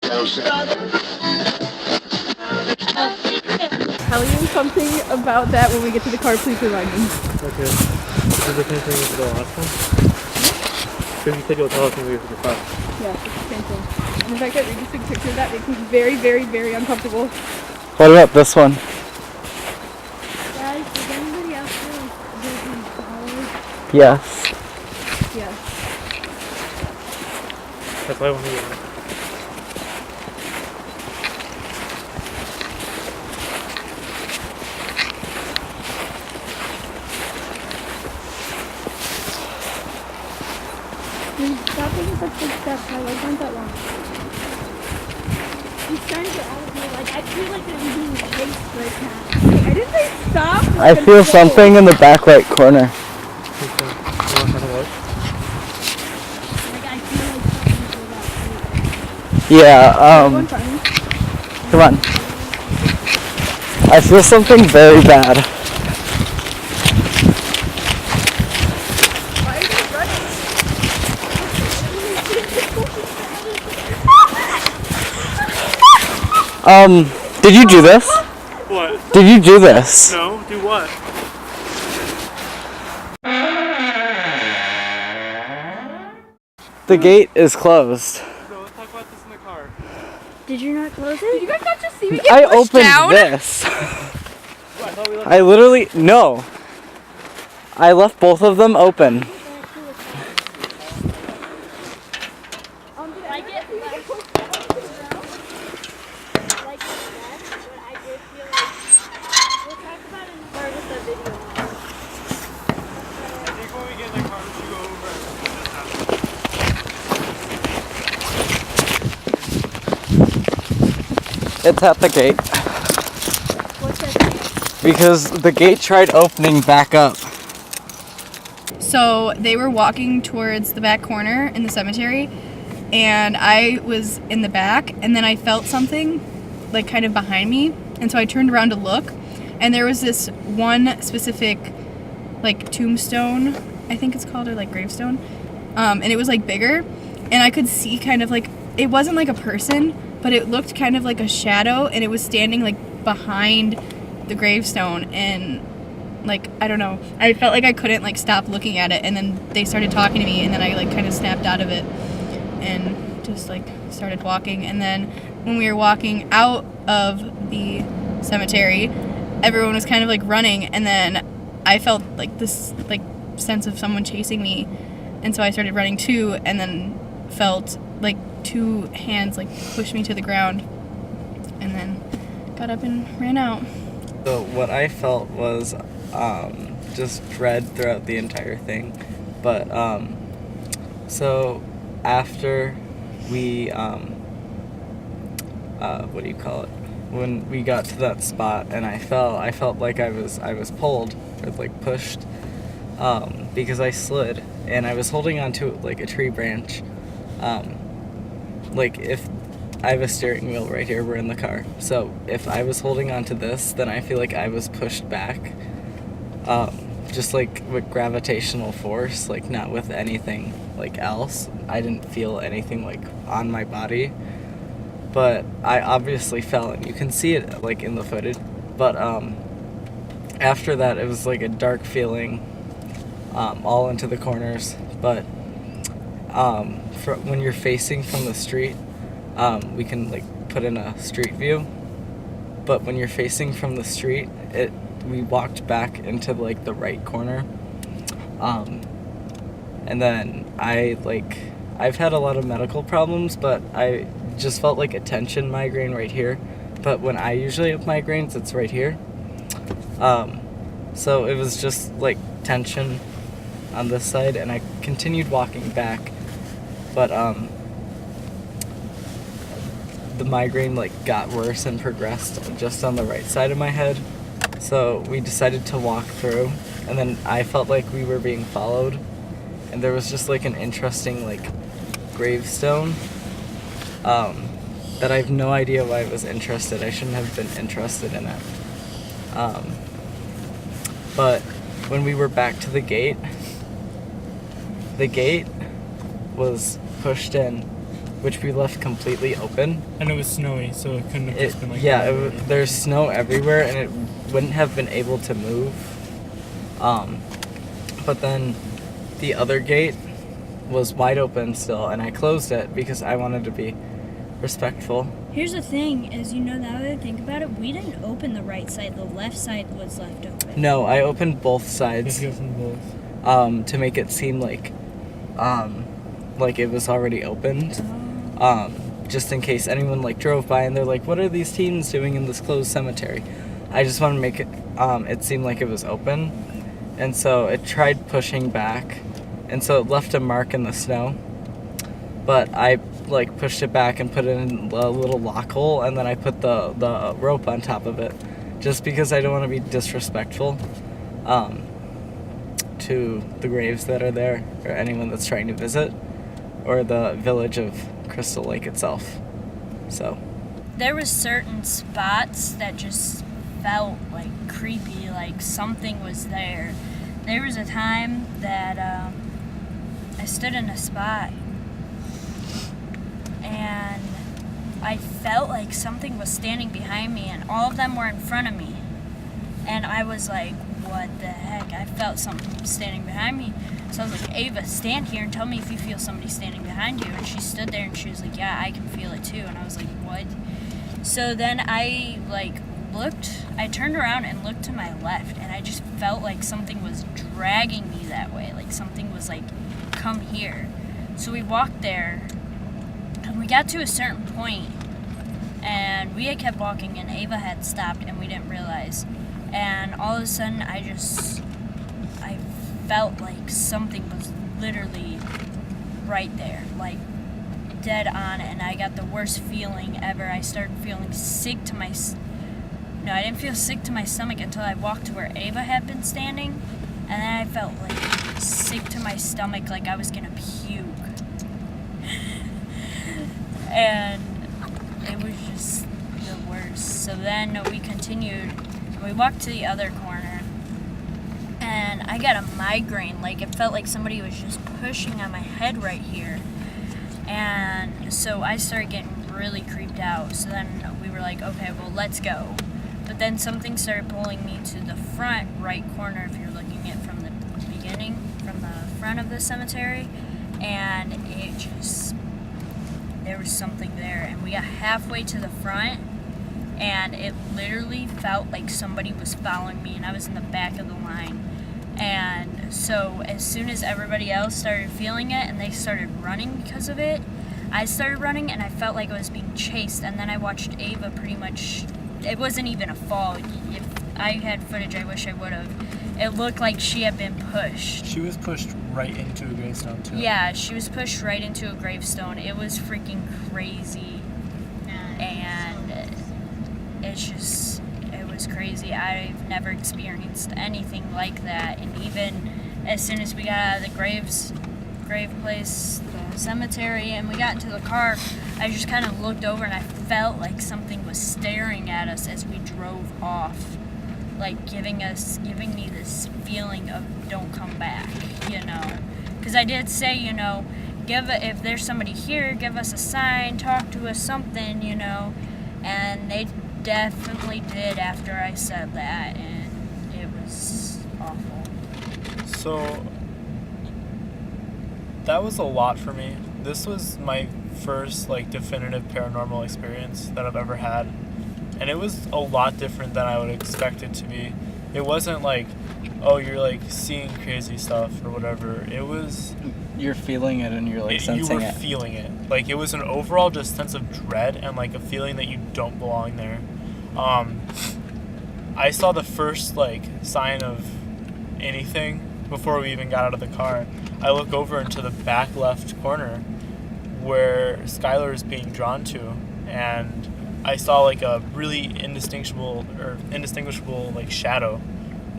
Tell you something about that when we get to the car, please remind me. Okay. Is it the same thing as the last one? Because you said you'll tell us when we get to the car. Yeah, it's the same thing. And the fact that Reid just took a picture of that makes me very, very, very uncomfortable. What about this one? Guys, does anybody else feel like they're being followed? Yes. Yes. That's why I want to get it. Stop taking such big steps. My legs aren't that long. I'm starting to get out of here. Like, I feel like I'm being chased right now. Hey, I didn't say stop. I feel something in the back right corner. Like, I feel like something's about to. Come on. I feel something very bad. Why are you running? Did you do this? What? Did you do this? No, do what? The gate is closed. No, let's talk about this in the car. Did you not close it? Did you guys not just see me I get pushed opened down? this. What, I thought we left I literally, no. I left both of them open. I get like that, but I did feel like we'll talk about it in part of the video. I think when we get in the car, we should go over this house. It's at the gate. What's that? Because the gate tried opening back up. So they were walking towards the back corner in the cemetery, and I was in the back, and then I felt something like kind of behind me, and so I turned around to look, and there was this one specific like tombstone, I think it's called, or like gravestone, and it was like bigger, and I could see kind of like, it wasn't like a person, but it looked kind of like a shadow, and it was standing like behind the gravestone, and like, I don't know, I felt like I couldn't like stop looking at it, and then they started talking to me, and then I like kind of snapped out of it and just like started walking. And then when we were walking out of the cemetery, everyone was kind of like running, and then I felt like this like sense of someone chasing me, and so I started running too, and then felt like two hands like push me to the ground, and then got up and ran out. So what I felt was just dread throughout the entire thing. But so after we what do you call it? When we got to that spot and I felt like I was pulled or like pushed because I slid, and I was holding onto like a tree branch. Like if I have a steering wheel right here, we're in the car. So if I was holding onto this, then I feel like I was pushed back. Just like with gravitational force, like not with anything like else. I didn't feel anything like on my body. But I obviously fell, and you can see it like in the footage. But after that, it was like a dark feeling all into the corners. But when you're facing from the street, we can like put in a street view, but when you're facing from the street, we walked back into like the right corner, and then I've had a lot of medical problems, but I just felt like a tension migraine right here, but when I usually have migraines, it's right here, so it was just like tension on this side, and I continued walking back, but the migraine like got worse and progressed just on the right side of my head. So we decided to walk through, and then I felt like we were being followed, and there was just like an interesting like gravestone that I have no idea why I was interested. I shouldn't have been interested in it. But when we were back to the gate was pushed in which we left completely open. And it was snowy, so it couldn't have just been like... There's snow everywhere, and it wouldn't have been able to move. But then the other gate was wide open still, and I closed it because I wanted to be respectful. Here's the thing, is now that I think about it, we didn't open the right side. The left side was left open. No, I opened both sides Let's go from both. to make it seem like it was already opened. Just in case anyone drove by and they're like, what are these teens doing in this closed cemetery? I just want to make it seem like it was open. And so it tried pushing back, and so it left a mark in the snow. But I pushed it back and put it in a little lock hole, and then I put the rope on top of it, just because I don't want to be disrespectful to the graves that are there, or anyone that's trying to visit, or the village of Crystal Lake itself. So There was certain spots that just felt creepy, like something was there. There was a time that I stood in a spot and I felt like something was standing behind me, and all of them were in front of me. And I was like, what the heck? I felt something standing behind me. So I was like, Ava, stand here and tell me if you feel somebody standing behind you. And she stood there and she was like, yeah, I can feel it too. And I was like, what? So then I looked, I turned around and looked to my left, and I just felt like something was dragging me that way. Like something was come here. So we walked there, and we got to a certain point, and we had kept walking, and Ava had stopped, and we didn't realize. And all of a sudden, I felt like something was literally right there, dead on, and I got the worst feeling ever. I started feeling sick to my... No, I didn't feel sick to my stomach until I walked to where Ava had been standing, and then I felt sick to my stomach, like I was gonna puke. And it was just the worst. So then we continued, and we walked to the other corner, and I got a migraine. It felt like somebody was just pushing on my head right here. And so I started getting really creeped out. So then we were like, okay, well, let's go. But then something started pulling me to the front right corner, if you're looking at it from the beginning, from the front of the cemetery. And it just, there was something there. And we got halfway to the front, and it literally felt like somebody was following me, and I was in the back of the line. And so as soon as everybody else started feeling it and they started running because of it, I started running, and I felt like I was being chased. And then I watched Ava pretty much, it wasn't even a fall. If I had footage, I wish I would have. It looked like she had been pushed. She was pushed right into a gravestone, too. Yeah, she was pushed right into a gravestone. It was freaking crazy. And it's just, it was crazy. I've never experienced anything like that. And even as soon as we got out of the grave place, the cemetery, and we got into the car, I just kind of looked over and I felt like something was staring at us as we drove off, giving me this feeling of don't come back, because I did say, if there's somebody here, give us a sign, talk to us, something, and they definitely did after I said that, and it was awful. So that was a lot for me. This was my first definitive paranormal experience that I've ever had, and it was a lot different than I would expect it to be. It wasn't oh, you're seeing crazy stuff or whatever. It was, you're feeling it, and you're sensing it. You were feeling it. It was an overall just sense of dread and a feeling that you don't belong there. I saw the first sign of anything before we even got out of the car. I look over into the back left corner where Skylar is being drawn to, and I saw a really indistinguishable shadow.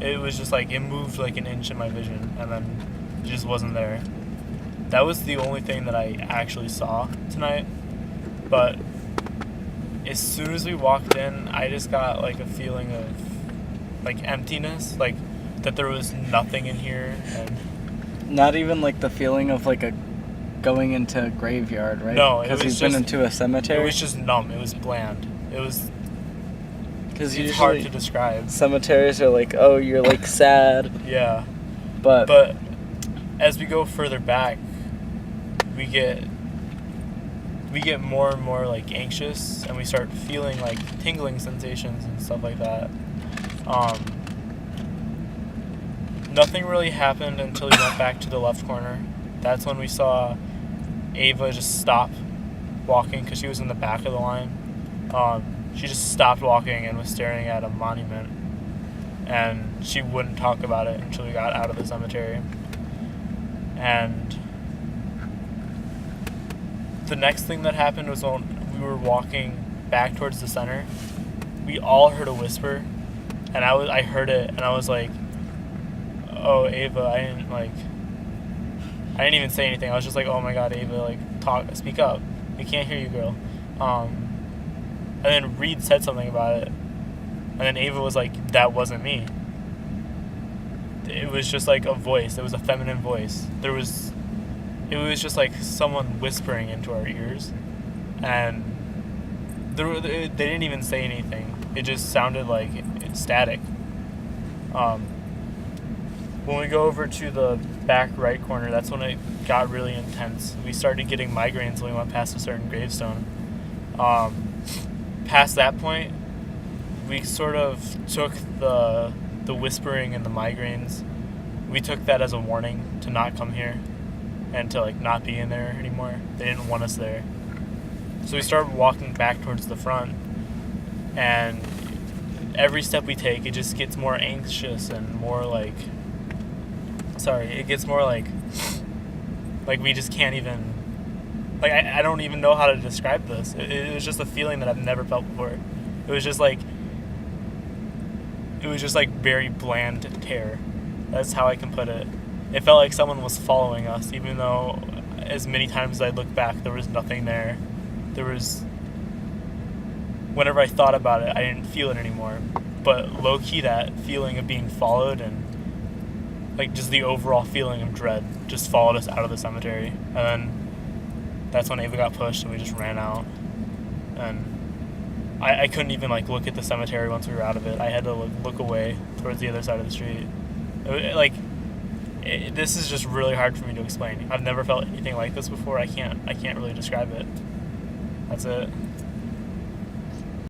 It was just it moved an inch in my vision, and then it just wasn't there. That was the only thing that I actually saw tonight. But as soon as we walked in, I just got a feeling of emptiness, that there was nothing in here. And not even the feeling of a going into a graveyard, right? No, it because was you've been just- into a cemetery. It was just numb. It was bland. It was. Because It's hard to describe. cemeteries are like, oh, you're like sad, Yeah, but but as we go further back, we get more and more like anxious, and we start feeling like tingling sensations and stuff like that. Nothing really happened until we went back to the left corner. That's when we saw Ava just stop walking because she was in the back of the line. She just stopped walking and was staring at a monument, and she wouldn't talk about it until we got out of the cemetery. And the next thing that happened was when we were walking back towards the center, we all heard a whisper, and I heard it, and I was like, oh, Ava, I didn't even say anything. I was just like, oh my god, Ava, like, speak up. We can't hear you, girl. And then Reid said something about it, and then Ava was like, that wasn't me. It was just like a voice. It was a feminine voice. It was just like someone whispering into our ears, and they didn't even say anything. It just sounded like static. When we go over to the back right corner, that's when it got really intense. We started getting migraines when we went past a certain gravestone. Past that point, we sort of took the whispering and the migraines. We took that as a warning to not come here and to like not be in there anymore. They didn't want us there. So we started walking back towards the front, and every step we take, it just gets more anxious and more like, it gets more like we just can't even, like, I don't even know how to describe this. It was just a feeling that I've never felt before. It was just like very bland terror. That's how I can put it. It felt like someone was following us, even though as many times as I looked back, there was nothing there. Whenever I thought about it, I didn't feel it anymore. But low-key, that feeling of being followed and like just the overall feeling of dread just followed us out of the cemetery. And then that's when Ava got pushed and we just ran out. And I couldn't even like look at the cemetery once we were out of it. I had to look away towards the other side of the street. This is just really hard for me to explain. I've never felt anything like this before. I can't really describe it. That's it.